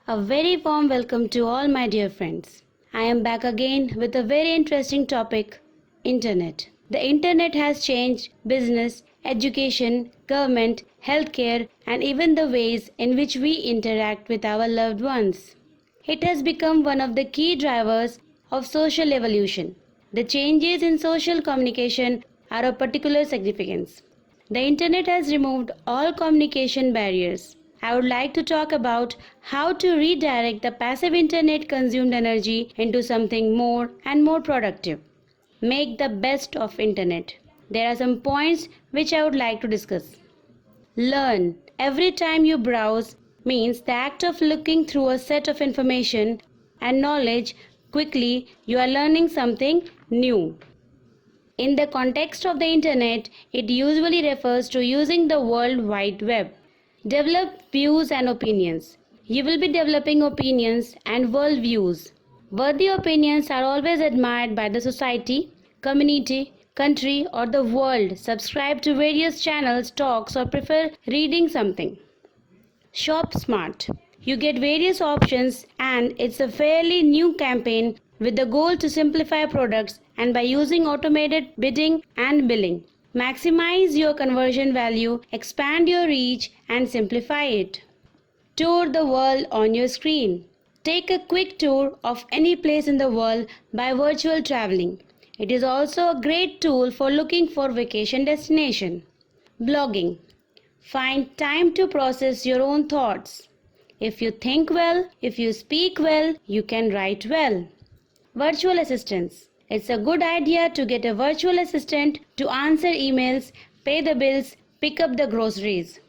A very warm welcome to all my dear friends. I am back again with a very interesting topic, Internet. The Internet has changed business, education, government, healthcare and even the ways in which we interact with our loved ones. It has become one of the key drivers of social evolution. The changes in social communication are of particular significance. The Internet has removed all communication barriers. I would like to talk about how to redirect the passive Internet consumed energy into something more and more productive. Make the best of Internet. There are some points which I would like to discuss. Learn. Every time you browse means the act of looking through a set of information and knowledge quickly, you are learning something new. In the context of the Internet, it usually refers to using the World Wide Web. Develop views and opinions. You will be developing opinions and world views. Worthy opinions are always admired by the society, community, country or the world. Subscribe to various channels, talks or prefer reading something. Shop smart. You get various options and it's a fairly new campaign with the goal to simplify products and by using automated bidding and billing. Maximize your conversion value, expand your reach and simplify it. Tour the world on your screen. Take a quick tour of any place in the world by virtual traveling. It is also a great tool for looking for vacation destination. Blogging. Find time to process your own thoughts. If you think well, if you speak well, you can write well. Virtual assistants. It's a good idea to get a virtual assistant to answer emails, pay the bills, pick up the groceries.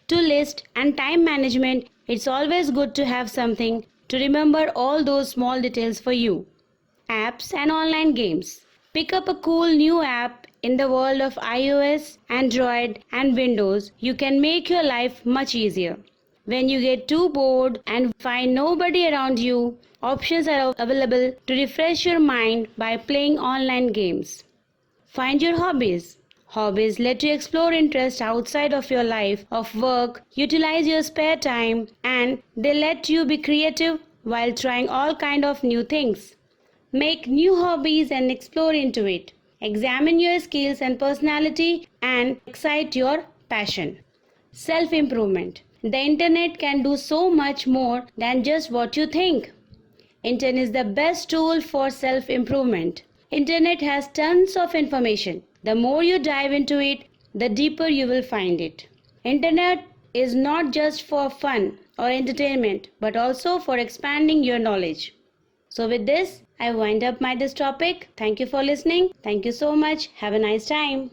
To list and time management, it's always good to have something to remember all those small details for you. Apps and online games. Pick up a cool new app in the world of iOS, Android and Windows. You can make your life much easier. When you get too bored and find nobody around you, options are available to refresh your mind by playing online games. Find your hobbies. Hobbies let you explore interests outside of your life of work, utilize your spare time, and they let you be creative while trying all kind of new things. Make new hobbies and explore into it. Examine your skills and personality and excite your passion. Self-improvement. The Internet can do so much more than just what you think. Internet is the best tool for self-improvement. Internet has tons of information. The more you dive into it, the deeper you will find it. Internet is not just for fun or entertainment, but also for expanding your knowledge. So with this, I wind up this topic. Thank you for listening. Thank you so much. Have a nice time.